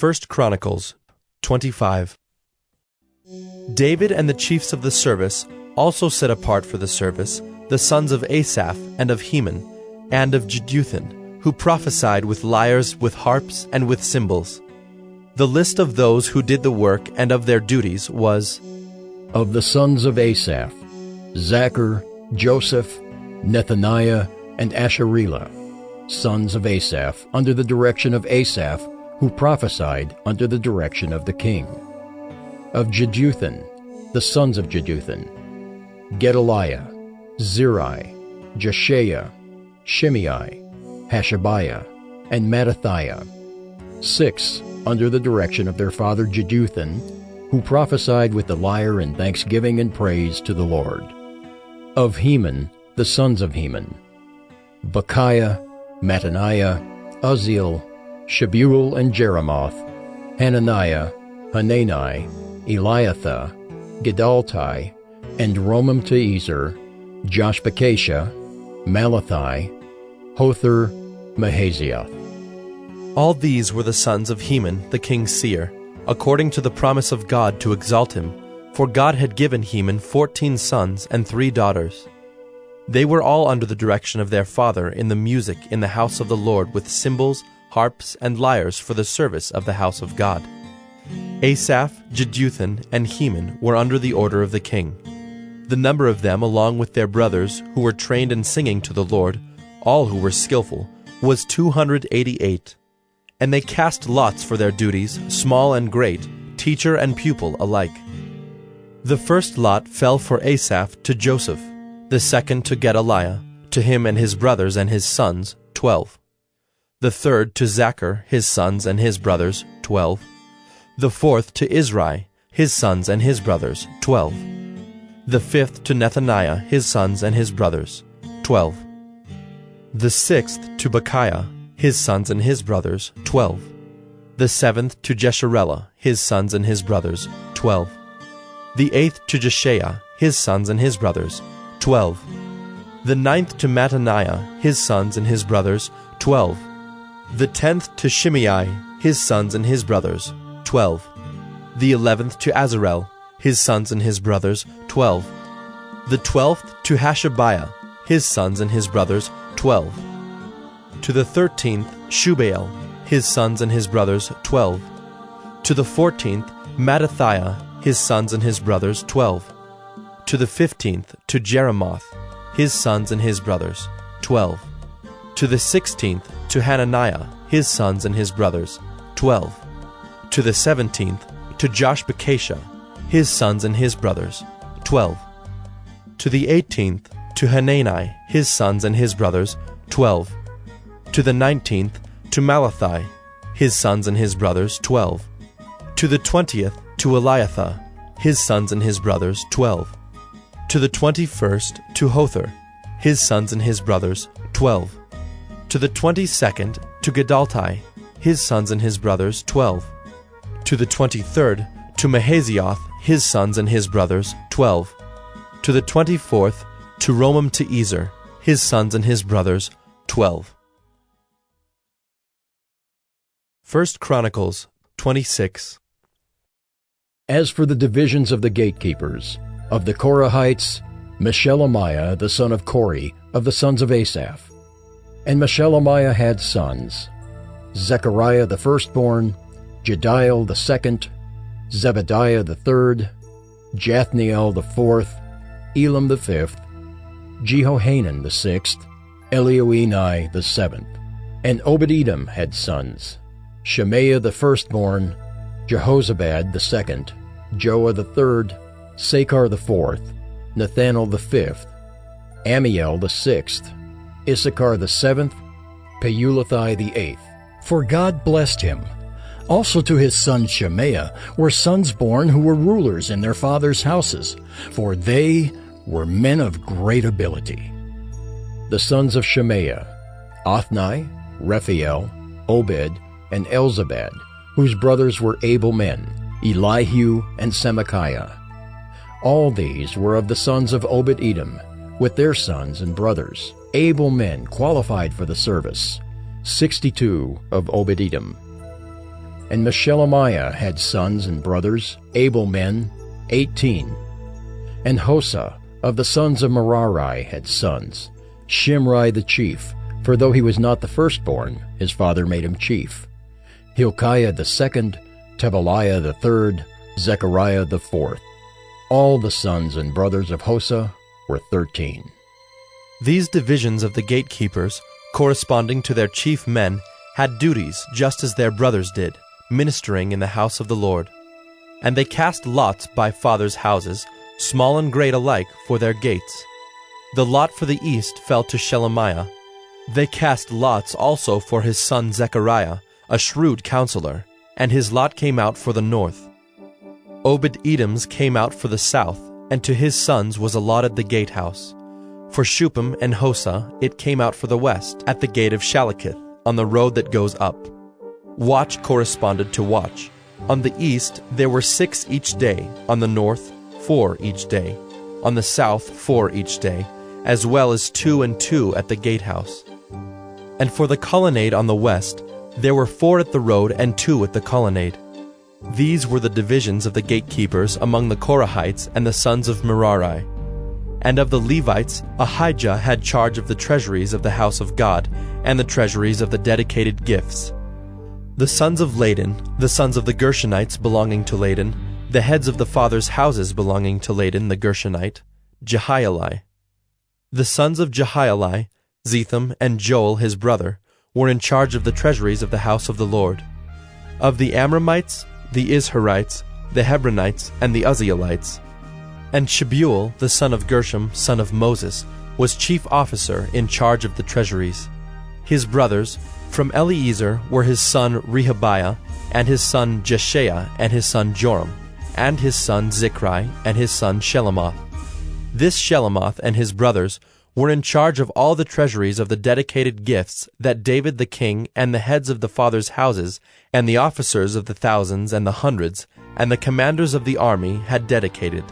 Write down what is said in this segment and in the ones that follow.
1 Chronicles 25. David and the chiefs of the service also set apart for the service the sons of Asaph and of Heman and of Jeduthun, who prophesied with lyres, with harps, and with cymbals. The list of those who did the work and of their duties was: Of the sons of Asaph, Zachar, Joseph, Nethaniah, and Asherelah, sons of Asaph, under the direction of Asaph, who prophesied under the direction of the king. Of Jeduthun, the sons of Jeduthun, Gedaliah, Zeri, Jeshaiah, Shimei, Hashabiah, and Mattathiah, 6 under the direction of their father Jeduthun, who prophesied with the lyre in thanksgiving and praise to the Lord. Of Heman, the sons of Heman, Bechiah, Mattaniah, Uzziel, Shebuel and Jeremoth, Hananiah, Hanani, Eliathah, Gedaltai, and Romamti-Ezer, Joshbekashah, Malathi, Hothar, Mahazioth. All these were the sons of Heman the king's seer, according to the promise of God to exalt him, for God had given Heman 14 sons and 3 daughters. They were all under the direction of their father in the music in the house of the Lord, with cymbals, harps, and lyres for the service of the house of God. Asaph, Jeduthun, and Heman were under the order of the king. The number of them, along with their brothers, who were trained in singing to the Lord, all who were skillful, was 288. And they cast lots for their duties, small and great, teacher and pupil alike. The first lot fell for Asaph to Joseph, the second to Gedaliah, to him and his brothers and his sons, 12. The third to Zachar, his sons and his brothers, 12. The fourth to Izri, his sons and his brothers, 12. The fifth to Nethaniah, his sons and his brothers, 12. The sixth to Bechiah, his sons and his brothers, 12. The seventh to Jesharelah, his sons and his brothers, 12. The eighth to Jeshaiah, his sons and his brothers, 12. The ninth to Mattaniah, his sons and his brothers, 12. The 10th to Shimei, his sons and his brothers, 12. The 11th to Azarel, his sons and his brothers, 12. The 12th to Hashabiah, his sons and his brothers, 12. To the 13th Shubael, his sons and his brothers, 12. To the 14th Mattathiah, his sons and his brothers, 12. To the 15th to Jeremoth, his sons and his brothers, 12. To the 16th to Hananiah, his sons and his brothers, 12. To the 17th to Joshbekashah, his sons and his brothers, 12. To the 18th to Hanani, his sons and his brothers, 12. To the 19th to Malathi, his sons and his brothers, 12. To the 20th to Eliathah, his sons and his brothers, 12. To the 21st to Hothar, his sons and his brothers, 12. To the 22nd to Gedaltai, his sons and his brothers, 12. To the 23rd to Mahazioth, his sons and his brothers, 12. To the 24th to Romamti-Ezer, his sons and his brothers, 12. 1 Chronicles 26. As for the divisions of the gatekeepers, of the Korahites, Meshelemiah the son of Kori, of the sons of Asaph. And Meshelemiah had sons: Zechariah the firstborn, Jediel the second, Zebediah the third, Jathniel the fourth, Elam the fifth, Jehohanan the sixth, Elioenai the seventh. And Obed-Edom had sons: Shemaiah the firstborn, Jehozabad the second, Joah the third, Sakar the fourth, Nathanael the fifth, Amiel the sixth, Issachar the seventh, Peulathai the eighth. For God blessed him. Also to his son Shemaiah were sons born who were rulers in their fathers' houses, for they were men of great ability. The sons of Shemaiah: Othni, Rephael, Obed, and Elzabad, whose brothers were able men, Elihu and Semachiah. All these were of the sons of Obed-Edom, with their sons and brothers, able men qualified for the service, 62 of Obed-Edom. And Meshelemiah had sons and brothers, able men, 18. And Hosa of the sons of Merari had sons, Shimri the chief, for though he was not the firstborn, his father made him chief, Hilkiah the second, Tebaliah the third, Zechariah the fourth. All the sons and brothers of Hosa were 13. These divisions of the gatekeepers, corresponding to their chief men, had duties just as their brothers did, ministering in the house of the Lord. And they cast lots by fathers' houses, small and great alike, for their gates. The lot for the east fell to Shelemiah. They cast lots also for his son Zechariah, a shrewd counselor, and his lot came out for the north. Obed-Edom's came out for the south, and to his sons was allotted the gatehouse. For Shuppim and Hosa it came out for the west, at the gate of Shalakith, on the road that goes up. Watch corresponded to watch. On the east there were 6 each day, on the north 4 each day, on the south 4 each day, as well as 2 and 2 at the gatehouse. And for the colonnade on the west there were 4 at the road and 2 at the colonnade. These were the divisions of the gatekeepers among the Korahites and the sons of Merari. And of the Levites, Ahijah had charge of the treasuries of the house of God, and the treasuries of the dedicated gifts. The sons of Laden, the sons of the Gershonites belonging to Laden, the heads of the fathers' houses belonging to Laden the Gershonite, Jehieli. The sons of Jehieli, Zetham and Joel his brother, were in charge of the treasuries of the house of the Lord. Of the Amramites, the Izharites, the Hebronites, and the Uzzielites. And Shebuel, the son of Gershom, son of Moses, was chief officer in charge of the treasuries. His brothers, from Eliezer, were his son Rehabiah, and his son Jeshaiah, and his son Joram, and his son Zichri, and his son Shelomoth. This Shelomoth and his brothers were in charge of all the treasuries of the dedicated gifts that David the king and the heads of the fathers' houses, and the officers of the thousands and the hundreds, and the commanders of the army had dedicated.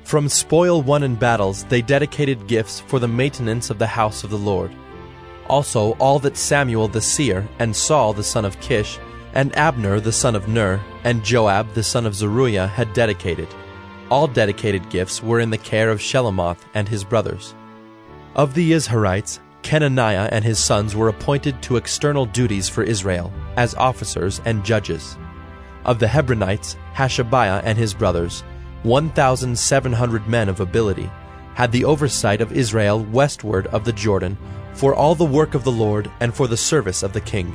From spoil won in battles they dedicated gifts for the maintenance of the house of the Lord. Also all that Samuel the seer, and Saul the son of Kish, and Abner the son of Ner, and Joab the son of Zeruiah had dedicated. All dedicated gifts were in the care of Shelomoth and his brothers. Of the Izharites, Kenaniah and his sons were appointed to external duties for Israel, as officers and judges. Of the Hebronites, Hashabiah and his brothers, 1,700 men of ability, had the oversight of Israel westward of the Jordan, for all the work of the Lord and for the service of the king.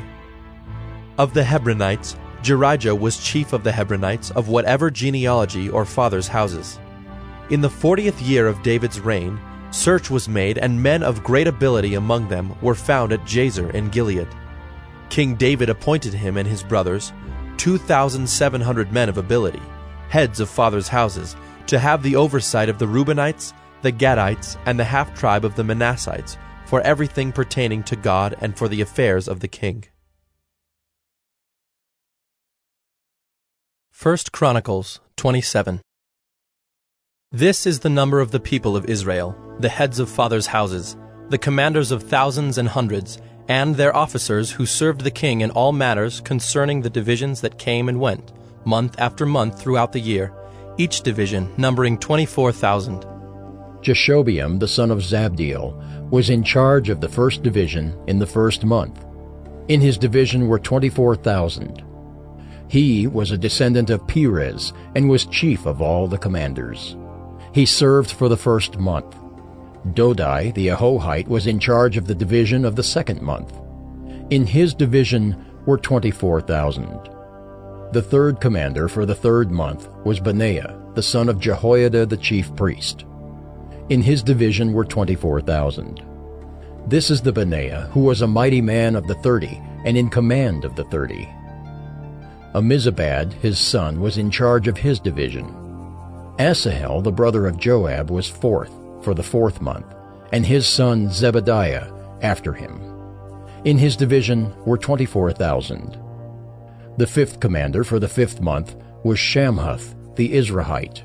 Of the Hebronites, Jerijah was chief of the Hebronites of whatever genealogy or fathers' houses. In the 40th year of David's reign, search was made, and men of great ability among them were found at Jazer in Gilead. King David appointed him and his brothers, 2,700 men of ability, heads of fathers' houses, to have the oversight of the Reubenites, the Gadites, and the half-tribe of the Manassites, for everything pertaining to God and for the affairs of the king. 1 Chronicles 27. This is the number of the people of Israel, the heads of fathers' houses, the commanders of thousands and hundreds, and their officers who served the king in all matters concerning the divisions that came and went, month after month throughout the year, each division numbering 24,000. Jeshobeam the son of Zabdiel was in charge of the first division in the first month. In his division were 24,000. He was a descendant of Perez and was chief of all the commanders. He served for the first month. Dodai the Ahohite was in charge of the division of the second month. In his division were 24,000. The third commander for the third month was Benaiah, the son of Jehoiada the chief priest. In his division were 24,000. This is the Benaiah who was a mighty man of the 30 and in command of the 30. Amizabad, his son, was in charge of his division. Asahel, the brother of Joab, was fourth for the fourth month, and his son Zebediah after him. In his division were 24,000. The fifth commander for the fifth month was Shamhuth the Izrahite.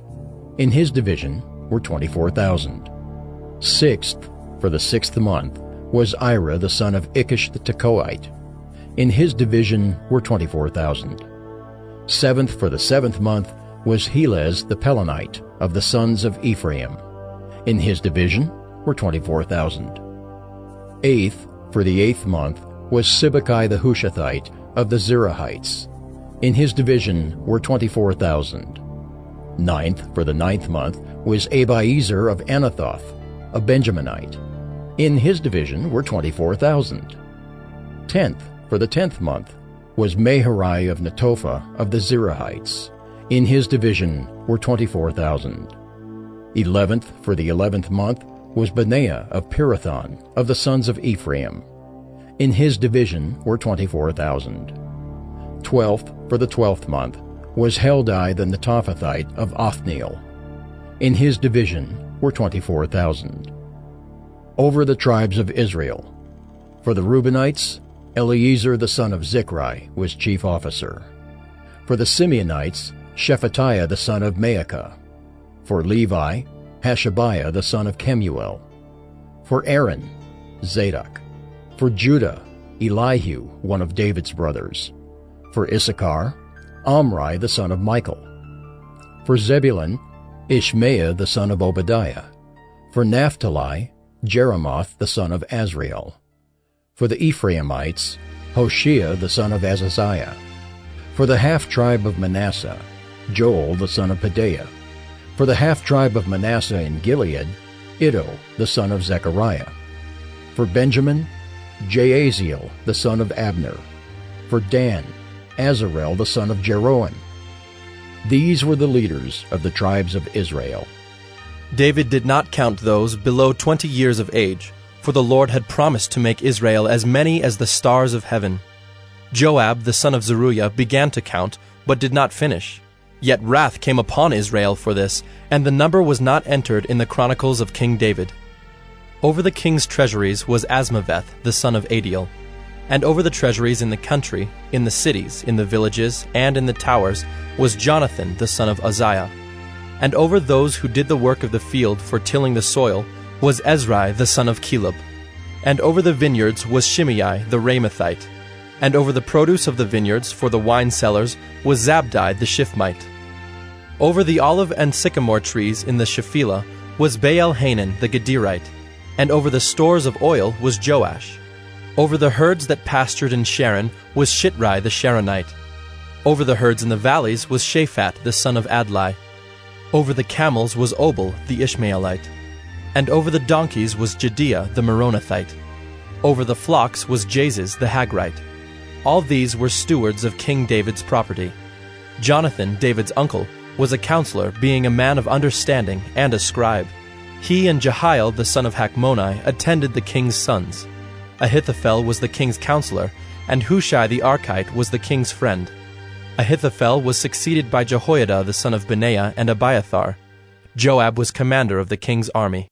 In his division were 24,000. Sixth for the sixth month was Ira the son of Ikish the Tekoite. In his division were 24,000. Seventh for the 7th month was Helez the Pelonite of the sons of Ephraim. In his division were 24,000. Eighth for the 8th month was Sibbecai the Hushathite of the Zerahites. In his division were 24,000. Ninth for the 9th month was Abiezer of Anathoth, a Benjaminite. In his division were 24,000. 10th for the 10th month was Maharai of Netophah of the Zerahites. In his division were 24,000. 11th for the 11th month was Benaiah of Pirathon of the sons of Ephraim. In his division were 24,000. 12th for the 12th month was Heldai the Netophathite of Othniel. In his division were 24,000. Over the tribes of Israel. For the Reubenites, Eleazar the son of Zichri was chief officer. For the Simeonites, Shephatiah the son of Maacah. For Levi, Hashabiah the son of Kemuel. For Aaron, Zadok. For Judah, Elihu, one of David's brothers. For Issachar, Omri the son of Michael. For Zebulun, Ishmael the son of Obadiah. For Naphtali, Jeremoth the son of Azriel. For the Ephraimites, Hoshea the son of Azaziah. For the half-tribe of Manasseh, Joel the son of Pedaiah. For the half-tribe of Manasseh in Gilead, Iddo the son of Zechariah. For Benjamin, Jaaziel the son of Abner. For Dan, Azarel the son of Jeroham. These were the leaders of the tribes of Israel. David did not count those below 20 years of age, for the Lord had promised to make Israel as many as the stars of heaven. Joab the son of Zeruiah began to count, but did not finish. Yet wrath came upon Israel for this, and the number was not entered in the Chronicles of King David. Over the king's treasuries was Asmaveth the son of Adiel. And over the treasuries in the country, in the cities, in the villages, and in the towers, was Jonathan the son of Uzziah. And over those who did the work of the field for tilling the soil was Ezrai the son of Caleb. And over the vineyards was Shimei the Ramathite. And over the produce of the vineyards for the wine cellars was Zabdi the Shifmite. Over the olive and sycamore trees in the Shephelah was Baal-Hanan the Gedirite. And over the stores of oil was Joash. Over the herds that pastured in Sharon was Shitrai the Sharonite. Over the herds in the valleys was Shaphat the son of Adlai. Over the camels was Obal the Ishmaelite. And over the donkeys was Jediah the Meronothite. Over the flocks was Jaziz the Hagrite. All these were stewards of King David's property. Jonathan, David's uncle, was a counselor, being a man of understanding and a scribe. He and Jehiel the son of Hachmoni attended the king's sons. Ahithophel was the king's counselor, and Hushai the Archite was the king's friend. Ahithophel was succeeded by Jehoiada the son of Benaiah and Abiathar. Joab was commander of the king's army.